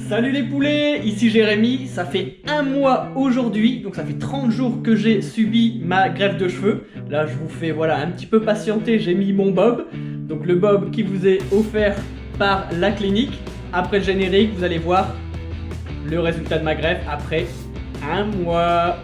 Salut les poulets, ici Jérémy, ça fait un mois aujourd'hui, donc ça fait 30 jours que j'ai subi ma greffe de cheveux. Là je vous fais voilà un petit peu patienter, j'ai mis mon bob, donc le bob qui vous est offert par la clinique. Après le générique, vous allez voir le résultat de ma greffe après un mois.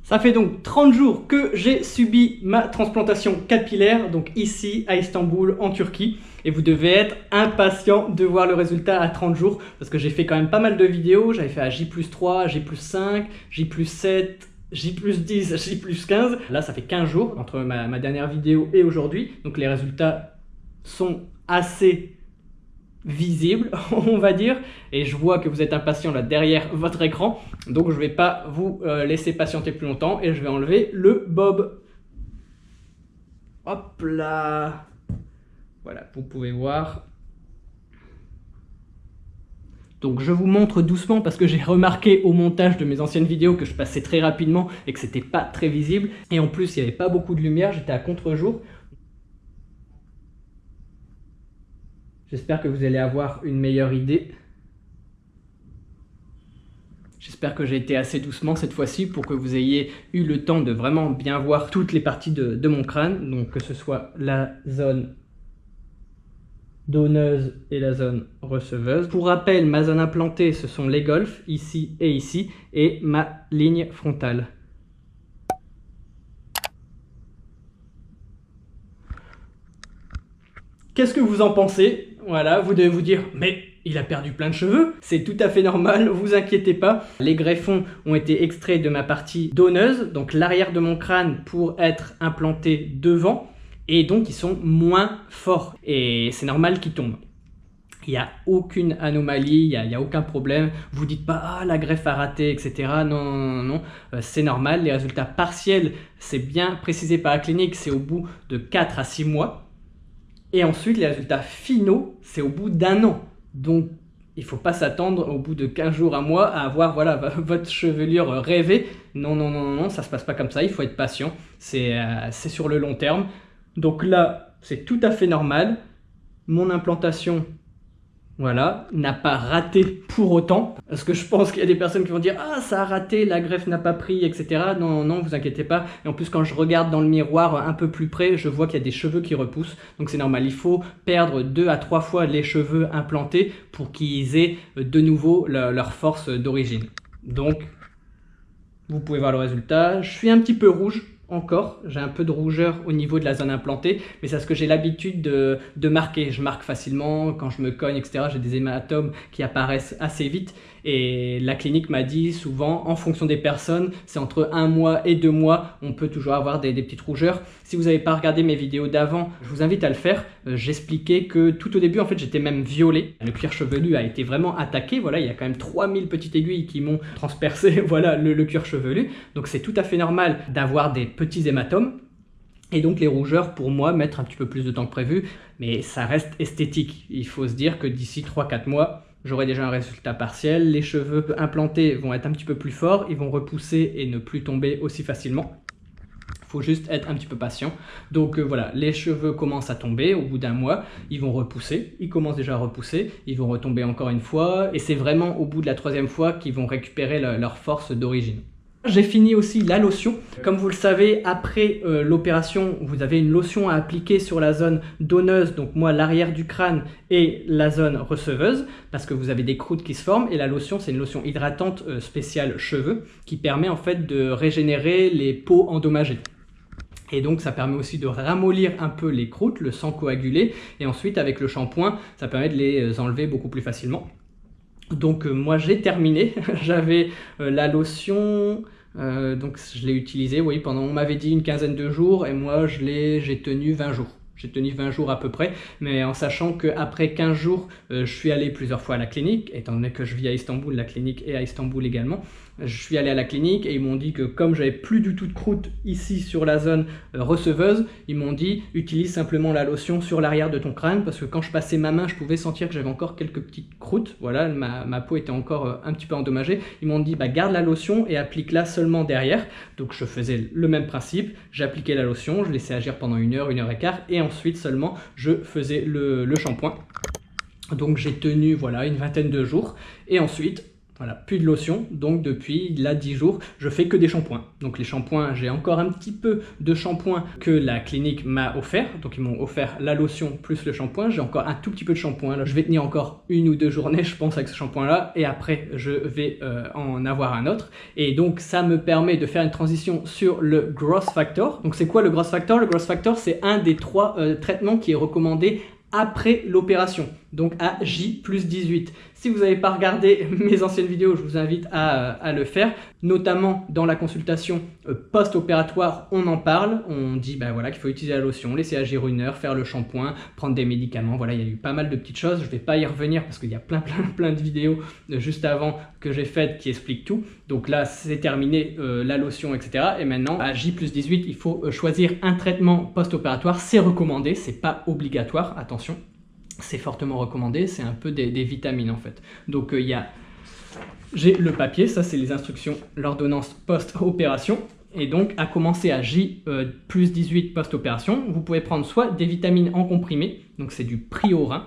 Ça fait donc 30 jours que j'ai subi ma transplantation capillaire, donc ici à Istanbul en Turquie. Et vous devez être impatient de voir le résultat à 30 jours parce que j'ai fait quand même pas mal de vidéos. J'avais fait à J+3, J+5, J+7, J+10, J+15. Là, ça fait 15 jours entre ma dernière vidéo et aujourd'hui. Donc les résultats sont assez visible, on va dire, et je vois que vous êtes impatient là derrière votre écran, donc je vais pas vous laisser patienter plus longtemps et je vais enlever le bob. Hop là, voilà, vous pouvez voir. Donc je vous montre doucement parce que j'ai remarqué au montage de mes anciennes vidéos que je passais très rapidement et que c'était pas très visible, et en plus il n'y avait pas beaucoup de lumière, j'étais à contre-jour. J'espère que vous allez avoir une meilleure idée. J'espère que j'ai été assez doucement cette fois-ci pour que vous ayez eu le temps de vraiment bien voir toutes les parties de mon crâne. Donc que ce soit la zone donneuse et la zone receveuse. Pour rappel, ma zone implantée, ce sont les golfs, ici, et ma ligne frontale. Qu'est-ce que vous en pensez? Voilà, vous devez vous dire, mais il a perdu plein de cheveux. C'est tout à fait normal, vous inquiétez pas. Les greffons ont été extraits de ma partie donneuse, donc l'arrière de mon crâne pour être implanté devant, et donc ils sont moins forts. Et c'est normal qu'ils tombent. Il n'y a aucune anomalie, il n'y a aucun problème. Vous dites pas, ah la greffe a raté, etc. Non, non, non, non. C'est normal. Les résultats partiels, c'est bien précisé par la clinique, c'est au bout de 4 à 6 mois. Et ensuite, les résultats finaux, c'est au bout d'un an. Donc, il ne faut pas s'attendre au bout de 15 jours, un mois, à avoir voilà, votre chevelure rêvée. Non, non, non, non, ça ne se passe pas comme ça. Il faut être patient. C'est sur le long terme. Donc là, c'est tout à fait normal. Mon implantation, voilà, n'a pas raté pour autant. Parce que je pense qu'il y a des personnes qui vont dire « Ah, ça a raté, la greffe n'a pas pris, etc. » Non, non, vous inquiétez pas. Et en plus, quand je regarde dans le miroir un peu plus près, je vois qu'il y a des cheveux qui repoussent. Donc c'est normal, il faut perdre 2 à 3 fois les cheveux implantés pour qu'ils aient de nouveau leur force d'origine. Donc, vous pouvez voir le résultat. Je suis un petit peu rouge. Encore, j'ai un peu de rougeur au niveau de la zone implantée, mais c'est ce que j'ai l'habitude de marquer. Je marque facilement quand je me cogne, etc. J'ai des hématomes qui apparaissent assez vite, et la clinique m'a dit souvent, en fonction des personnes, c'est entre 1 mois et 2 mois, on peut toujours avoir des petites rougeurs. Si vous n'avez pas regardé mes vidéos d'avant, je vous invite à le faire. J'expliquais que tout au début, en fait, j'étais même violet. Le cuir chevelu a été vraiment attaqué. Voilà, il y a quand même 3000 petites aiguilles qui m'ont transpercé voilà, le cuir chevelu. Donc c'est tout à fait normal d'avoir des petits hématomes. Et donc les rougeurs, pour moi, mettent un petit peu plus de temps que prévu. Mais ça reste esthétique. Il faut se dire que d'ici 3-4 mois, j'aurai déjà un résultat partiel. Les cheveux implantés vont être un petit peu plus forts. Ils vont repousser et ne plus tomber aussi facilement. Il faut juste être un petit peu patient. Donc voilà, les cheveux commencent à tomber au bout d'un mois, ils vont repousser, ils commencent déjà à repousser, ils vont retomber encore une fois, et c'est vraiment au bout de la 3e fois qu'ils vont récupérer leur force d'origine. J'ai fini aussi la lotion. Comme vous le savez, après l'opération, vous avez une lotion à appliquer sur la zone donneuse, donc moi l'arrière du crâne, et la zone receveuse, parce que vous avez des croûtes qui se forment, et la lotion c'est une lotion hydratante spéciale cheveux, qui permet en fait de régénérer les peaux endommagées. Et donc ça permet aussi de ramollir un peu les croûtes, le sang coagulé, et ensuite avec le shampoing, ça permet de les enlever beaucoup plus facilement. Donc moi j'ai terminé, j'avais la lotion, donc je l'ai utilisée, oui, pendant, on m'avait dit une quinzaine de jours, et moi j'ai tenu 20 jours. J'ai tenu 20 jours à peu près, mais en sachant qu'après 15 jours, je suis allé plusieurs fois à la clinique, étant donné que je vis à Istanbul, la clinique est à Istanbul également. Je suis allé à la clinique et ils m'ont dit que comme j'avais plus du tout de croûte ici sur la zone receveuse, ils m'ont dit utilise simplement la lotion sur l'arrière de ton crâne parce que quand je passais ma main, je pouvais sentir que j'avais encore quelques petites croûtes. Voilà, ma peau était encore un petit peu endommagée. Ils m'ont dit bah, garde la lotion et applique-la seulement derrière. Donc je faisais le même principe, j'appliquais la lotion, je laissais agir pendant 1 heure, 1 heure et quart et ensuite seulement je faisais le shampoing. Donc j'ai tenu voilà, une vingtaine de jours et ensuite voilà, plus de lotion, donc depuis là 10 jours, je fais que des shampoings. Donc les shampoings, j'ai encore un petit peu de shampoing que la clinique m'a offert. Donc ils m'ont offert la lotion plus le shampoing. J'ai encore un tout petit peu de shampoing. Là, je vais tenir encore 1 ou 2 journées, je pense, avec ce shampoing-là. Et après, je vais en avoir un autre. Et donc ça me permet de faire une transition sur le Growth Factor. Donc c'est quoi le Growth Factor? Le Growth Factor, c'est un des 3 traitements qui est recommandé après l'opération, donc à J+18. Si vous n'avez pas regardé mes anciennes vidéos, je vous invite à le faire, notamment dans la consultation post-opératoire, on en parle, on dit bah, voilà, qu'il faut utiliser la lotion, laisser agir 1 heure, faire le shampoing, prendre des médicaments, voilà, il y a eu pas mal de petites choses, je ne vais pas y revenir parce qu'il y a plein de vidéos juste avant que j'ai faites qui expliquent tout, donc là c'est terminé, la lotion, etc. Et maintenant à J+18, il faut choisir un traitement post-opératoire, c'est recommandé, c'est pas obligatoire, attention. C'est fortement recommandé, c'est un peu des vitamines en fait. Donc j'ai le papier, ça c'est les instructions, l'ordonnance post-opération. Et donc à commencer à J+18 post-opération, vous pouvez prendre soit des vitamines en comprimé, donc c'est du Priorin.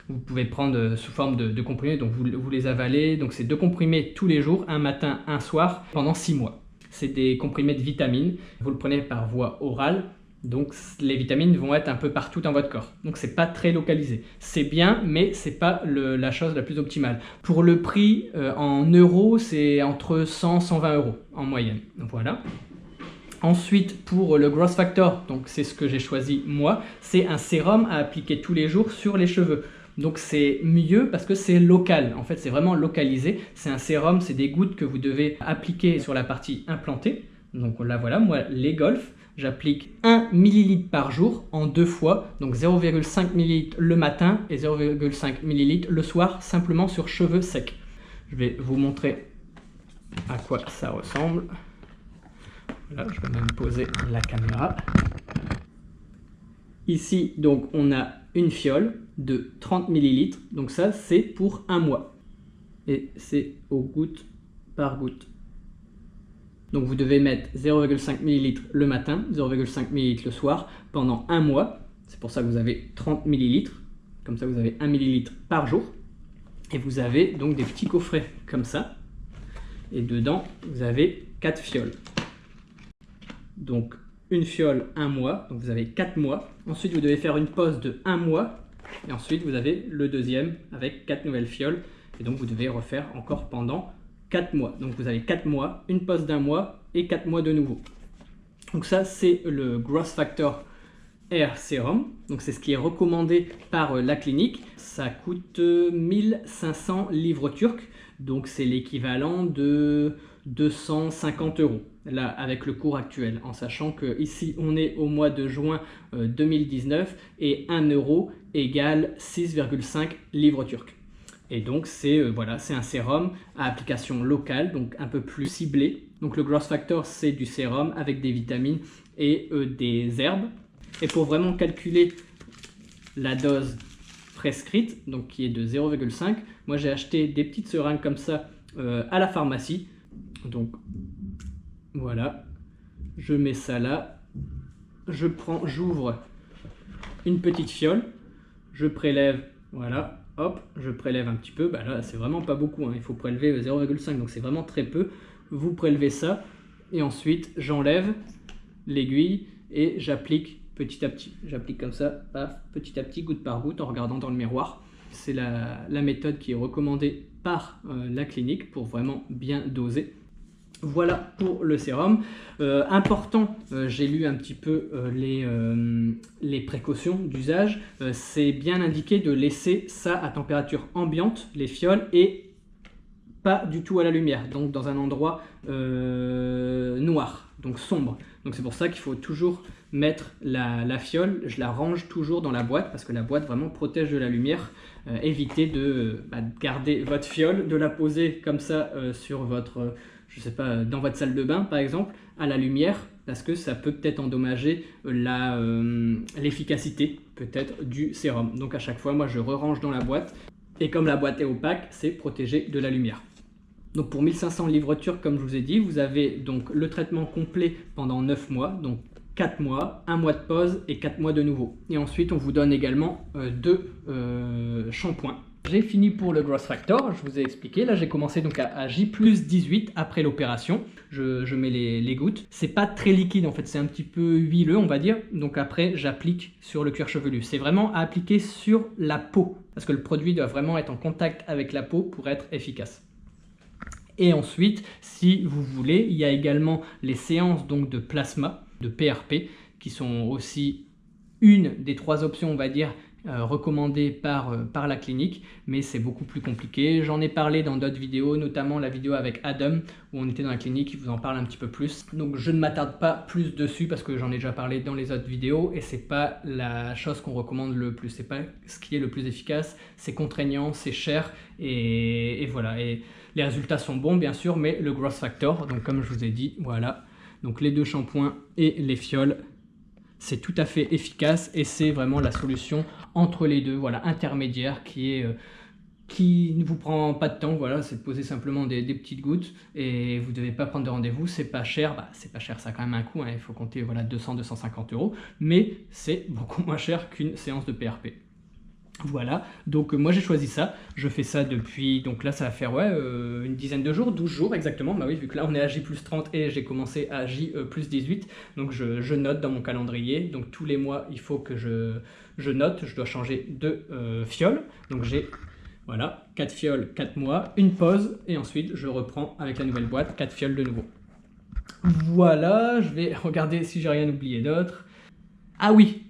Vous pouvez prendre sous forme de comprimés, donc vous les avalez. Donc c'est 2 comprimés tous les jours, un matin, un soir, pendant 6 mois. C'est des comprimés de vitamines, vous le prenez par voie orale. Donc les vitamines vont être un peu partout dans votre corps. Donc c'est pas très localisé. C'est bien, mais c'est pas la chose la plus optimale. Pour le prix en euros, c'est entre 100 et 120 euros en moyenne. Donc voilà. Ensuite, pour le Growth Factor, donc c'est ce que j'ai choisi moi, c'est un sérum à appliquer tous les jours sur les cheveux. Donc c'est mieux parce que c'est local. En fait, c'est vraiment localisé. C'est un sérum, c'est des gouttes que vous devez appliquer sur la partie implantée. Donc là voilà, moi les Golf. J'applique 1 ml par jour en 2 fois, donc 0,5 ml le matin et 0,5 ml le soir, simplement sur cheveux secs. Je vais vous montrer à quoi ça ressemble. Voilà, je vais même poser la caméra. Ici, donc, on a une fiole de 30 ml, donc ça, c'est pour 1 mois. Et c'est au goutte par goutte. Donc vous devez mettre 0,5 ml le matin, 0,5 ml le soir pendant 1 mois. C'est pour ça que vous avez 30 ml. Comme ça, vous avez 1 ml par jour. Et vous avez donc des petits coffrets comme ça. Et dedans, vous avez 4 fioles. Donc une fiole, 1 mois. Donc vous avez 4 mois. Ensuite, vous devez faire une pause de 1 mois. Et ensuite, vous avez le deuxième avec 4 nouvelles fioles. Et donc vous devez refaire encore pendant 4 mois. Donc vous avez 4 mois, une pause d'1 mois et 4 mois de nouveau. Donc ça, c'est le Growth Factor Hair Serum. Donc c'est ce qui est recommandé par la clinique. Ça coûte 1500 livres turcs. Donc c'est l'équivalent de 250 euros. Là, avec le cours actuel, en sachant que ici on est au mois de juin 2019 et 1 euro égale 6,5 livres turcs. Et donc c'est voilà, c'est un sérum à application locale, donc un peu plus ciblé. Donc le Growth Factor, c'est du sérum avec des vitamines et des herbes. Et pour vraiment calculer la dose prescrite, donc qui est de 0,5, moi j'ai acheté des petites seringues comme ça à la pharmacie. Donc voilà, je mets ça là, j'ouvre une petite fiole, je prélève, voilà. Hop, je prélève un petit peu, bah là c'est vraiment pas beaucoup, hein. Il faut prélever 0,5, donc c'est vraiment très peu. Vous prélevez ça et ensuite j'enlève l'aiguille et j'applique petit à petit. J'applique comme ça, paf, petit à petit, goutte par goutte en regardant dans le miroir. C'est la méthode qui est recommandée par la clinique pour vraiment bien doser. Voilà pour le sérum. Important, j'ai lu un petit peu les précautions d'usage. C'est bien indiqué de laisser ça à température ambiante, les fioles, et pas du tout à la lumière, donc dans un endroit noir, donc sombre. Donc c'est pour ça qu'il faut toujours mettre la fiole, je la range toujours dans la boîte, parce que la boîte vraiment protège de la lumière. Évitez de garder votre fiole, de la poser comme ça sur votre... je sais pas, dans votre salle de bain par exemple, à la lumière, parce que ça peut peut-être endommager l'efficacité peut-être du sérum. Donc à chaque fois, moi je re-range dans la boîte, et comme la boîte est opaque, c'est protégé de la lumière. Donc pour 1500 livres turcs, comme je vous ai dit, vous avez donc le traitement complet pendant 9 mois, donc 4 mois, 1 mois de pause et 4 mois de nouveau. Et ensuite, on vous donne également 2 shampoings. J'ai fini pour le Growth Factor, je vous ai expliqué. Là, j'ai commencé donc à J+18 après l'opération. Je mets les gouttes. C'est pas très liquide en fait, c'est un petit peu huileux, on va dire. Donc après, j'applique sur le cuir chevelu. C'est vraiment à appliquer sur la peau, parce que le produit doit vraiment être en contact avec la peau pour être efficace. Et ensuite, si vous voulez, il y a également les séances donc de plasma, de PRP, qui sont aussi une des 3 options, on va dire, recommandées par la clinique, mais c'est beaucoup plus compliqué. J'en ai parlé dans d'autres vidéos, notamment la vidéo avec Adam, où on était dans la clinique, il vous en parle un petit peu plus. Donc je ne m'attarde pas plus dessus, parce que j'en ai déjà parlé dans les autres vidéos, et c'est pas la chose qu'on recommande le plus, c'est pas ce qui est le plus efficace, c'est contraignant, c'est cher, et voilà. Et les résultats sont bons bien sûr, mais le Growth Factor, donc comme je vous ai dit, voilà, donc les 2 shampoings et les fioles, c'est tout à fait efficace et c'est vraiment la solution entre les deux, voilà, intermédiaire, qui ne vous prend pas de temps, voilà, c'est de poser simplement des petites gouttes et vous ne devez pas prendre de rendez-vous, c'est pas cher, c'est pas cher, ça a quand même un coût, hein, il faut compter voilà, 200-250 €, mais c'est beaucoup moins cher qu'une séance de PRP. Voilà, donc moi j'ai choisi ça, je fais ça depuis, donc là ça va faire une dizaine de jours, 12 jours exactement, bah oui, vu que là on est à J+30 et j'ai commencé à J+18, donc je note dans mon calendrier, donc tous les mois il faut que je note, je dois changer de fiole, donc j'ai voilà, 4 fioles, 4 mois, une pause, et ensuite je reprends avec la nouvelle boîte, 4 fioles de nouveau. Voilà, je vais regarder si j'ai rien oublié d'autre. Ah oui,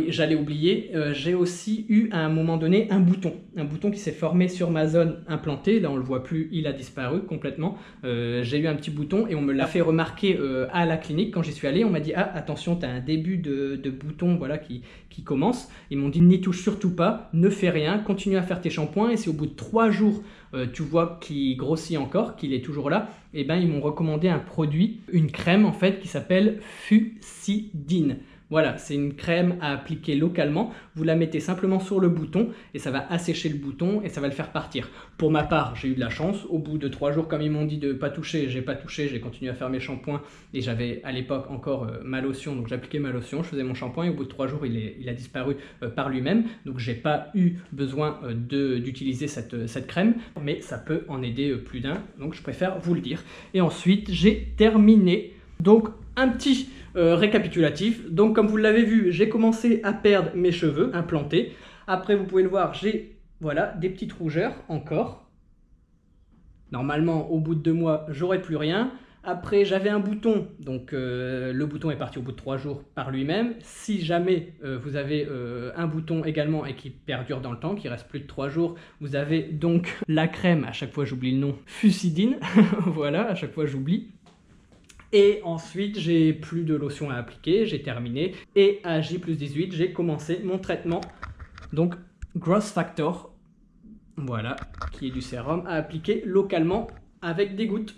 j'allais oublier, j'ai aussi eu à un moment donné un bouton qui s'est formé sur ma zone implantée, là on le voit plus, il a disparu complètement. J'ai eu un petit bouton et on me l'a fait remarquer à la clinique quand j'y suis allé, on m'a dit ah attention, tu as un début de bouton voilà, qui commence. Ils m'ont dit n'y touche surtout pas, ne fais rien, continue à faire tes shampoings, et si au bout de 3 jours tu vois qu'il grossit encore, qu'il est toujours là, et ben ils m'ont recommandé un produit, une crème en fait qui s'appelle Fusidine. Voilà, c'est une crème à appliquer localement, vous la mettez simplement sur le bouton et ça va assécher le bouton et ça va le faire partir. Pour ma part, j'ai eu de la chance, au bout de 3 jours, comme ils m'ont dit de ne pas toucher, j'ai pas touché, j'ai continué à faire mes shampoings et j'avais à l'époque encore ma lotion, donc j'appliquais ma lotion, je faisais mon shampoing et au bout de 3 jours, il a disparu par lui-même, donc j'ai pas eu besoin d'utiliser cette crème, mais ça peut en aider plus d'un, donc je préfère vous le dire. Et ensuite, j'ai terminé, donc un petit récapitulatif. Donc comme vous l'avez vu, j'ai commencé à perdre mes cheveux implantés. Après, vous pouvez le voir, j'ai voilà, des petites rougeurs encore. Normalement, au bout de 2 mois, j'aurai plus rien. Après, j'avais un bouton, donc le bouton est parti au bout de 3 jours par lui-même. Si jamais vous avez un bouton également et qui perdure dans le temps, qui reste plus de 3 jours, vous avez donc la crème, à chaque fois j'oublie le nom, Fusidine, voilà, à chaque fois j'oublie. Et ensuite, j'ai plus de lotion à appliquer, j'ai terminé. Et à J+18, j'ai commencé mon traitement, donc Growth Factor, voilà, qui est du sérum à appliquer localement avec des gouttes.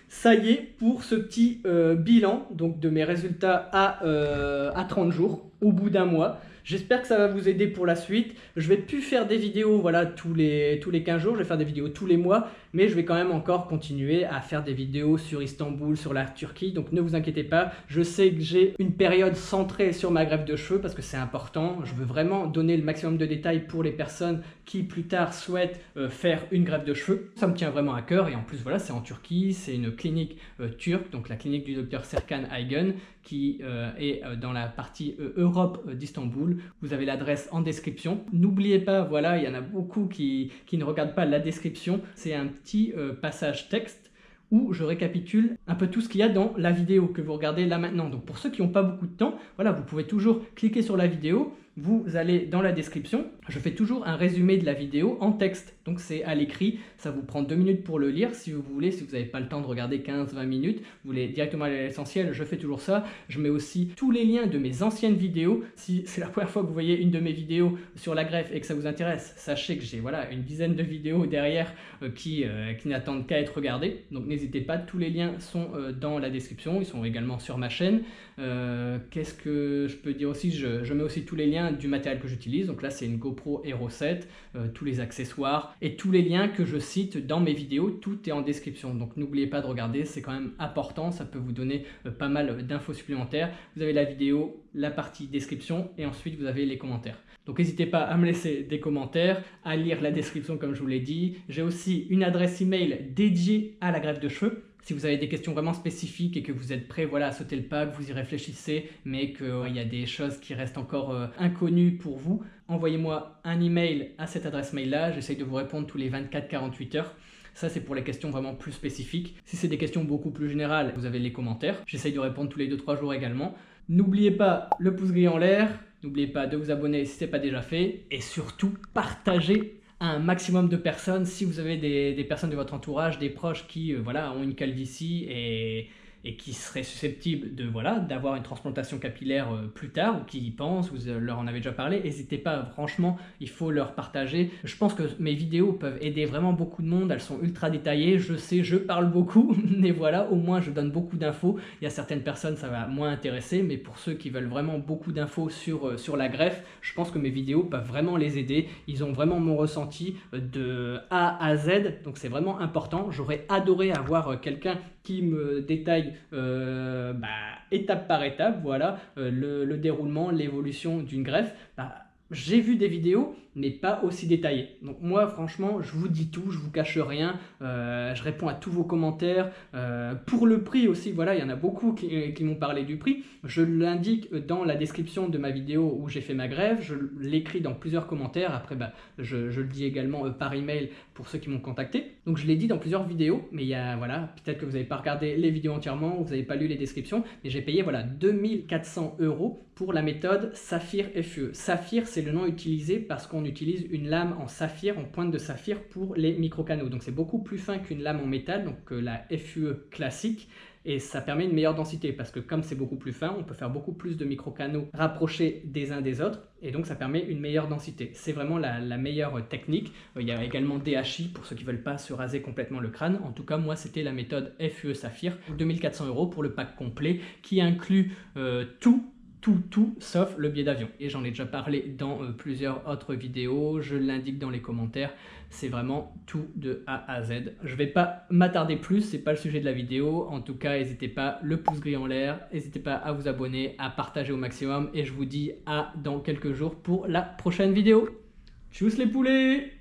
Ça y est pour ce petit bilan donc de mes résultats à 30 jours, au bout d'un mois. J'espère que ça va vous aider pour la suite. Je vais plus faire des vidéos voilà, tous les 15 jours, je vais faire des vidéos tous les mois, mais je vais quand même encore continuer à faire des vidéos sur Istanbul, sur la Turquie, donc ne vous inquiétez pas. Je sais que j'ai une période centrée sur ma greffe de cheveux parce que c'est important. Je veux vraiment donner le maximum de détails pour les personnes qui plus tard souhaitent faire une greffe de cheveux. Ça me tient vraiment à cœur et en plus voilà, c'est en Turquie, c'est une clinique turque, donc la clinique du docteur Serkan Aygun qui est dans la partie Europe d'Istanbul. Vous avez l'adresse en description. N'oubliez pas, voilà, il y en a beaucoup qui ne regardent pas la description. C'est un petit passage texte où je récapitule un peu tout ce qu'il y a dans la vidéo que vous regardez là maintenant. Donc pour ceux qui n'ont pas beaucoup de temps, voilà, vous pouvez toujours cliquer sur la vidéo, vous allez dans la description. Je fais toujours un résumé de la vidéo en texte, donc c'est à l'écrit, ça vous prend 2 minutes pour le lire si vous voulez, si vous n'avez pas le temps de regarder 15-20 minutes, vous voulez directement aller à l'essentiel, je fais toujours ça. Je mets aussi tous les liens de mes anciennes vidéos. Si c'est la première fois que vous voyez une de mes vidéos sur la greffe et que ça vous intéresse, sachez que j'ai voilà, une dizaine de vidéos derrière qui n'attendent qu'à être regardées, donc n'hésitez pas, tous les liens sont dans la description, ils sont également sur ma chaîne. Qu'est-ce que je peux dire aussi, je mets aussi tous les liens du matériel que j'utilise, donc là c'est une GoPro Hero 7, tous les accessoires et tous les liens que je cite dans mes vidéos, tout est en description, donc n'oubliez pas de regarder, c'est quand même important, ça peut vous donner pas mal d'infos supplémentaires. Vous avez la vidéo, la partie description et ensuite vous avez les commentaires. Donc n'hésitez pas à me laisser des commentaires, à lire la description comme je vous l'ai dit. J'ai aussi une adresse email dédiée à la greffe de cheveux. Si vous avez des questions vraiment spécifiques et que vous êtes prêt voilà, à sauter le pas, que vous y réfléchissez, mais qu'il y a des choses qui restent encore inconnues pour vous, envoyez-moi un email à cette adresse mail-là. J'essaye de vous répondre tous les 24-48 heures. Ça, c'est pour les questions vraiment plus spécifiques. Si c'est des questions beaucoup plus générales, vous avez les commentaires. J'essaye de répondre tous les 2-3 jours également. N'oubliez pas le pouce gris en l'air. N'oubliez pas de vous abonner si ce n'est pas déjà fait. Et surtout, partagez à un maximum de personnes. Si vous avez des personnes de votre entourage, des proches qui voilà, ont une calvitie et qui seraient susceptibles de voilà, d'avoir une transplantation capillaire plus tard, ou qui y pensent, vous leur en avez déjà parlé, n'hésitez pas, franchement, il faut leur partager. Je pense que mes vidéos peuvent aider vraiment beaucoup de monde, elles sont ultra détaillées, je sais, je parle beaucoup, mais voilà, au moins je donne beaucoup d'infos. Il y a certaines personnes, ça va moins intéresser, mais pour ceux qui veulent vraiment beaucoup d'infos sur la greffe, je pense que mes vidéos peuvent vraiment les aider. Ils ont vraiment mon ressenti de A à Z, donc c'est vraiment important. J'aurais adoré avoir quelqu'un qui me détaille étape par étape, voilà, le déroulement, l'évolution d'une greffe. J'ai vu des vidéos, mais pas aussi détaillées. Donc moi, franchement, je vous dis tout, je vous cache rien, je réponds à tous vos commentaires. Pour le prix aussi, voilà, il y en a beaucoup qui m'ont parlé du prix. Je l'indique dans la description de ma vidéo où j'ai fait ma greffe, je l'écris dans plusieurs commentaires. Après, je le dis également par email pour ceux qui m'ont contacté. Donc je l'ai dit dans plusieurs vidéos, mais il y a, voilà, peut-être que vous n'avez pas regardé les vidéos entièrement, vous n'avez pas lu les descriptions, mais j'ai payé voilà, 2400 € pour la méthode Saphir FUE. Saphir, c'est le nom utilisé parce qu'on utilise une lame en saphir, en pointe de saphir pour les micro-canaux. Donc c'est beaucoup plus fin qu'une lame en métal, donc la FUE classique. Et ça permet une meilleure densité parce que comme c'est beaucoup plus fin, on peut faire beaucoup plus de micro-canaux rapprochés des uns des autres et donc ça permet une meilleure densité. C'est vraiment la meilleure technique. Il y a également DHI pour ceux qui ne veulent pas se raser complètement le crâne. En tout cas, moi, c'était la méthode FUE Saphir. 2400 € pour le pack complet qui inclut tout sauf le billet d'avion. Et j'en ai déjà parlé dans plusieurs autres vidéos, je l'indique dans les commentaires, c'est vraiment tout de A à Z. Je vais pas m'attarder plus, c'est pas le sujet de la vidéo. En tout cas, n'hésitez pas, le pouce gris en l'air, n'hésitez pas à vous abonner, à partager au maximum et je vous dis à dans quelques jours pour la prochaine vidéo. Tchuss les poulets!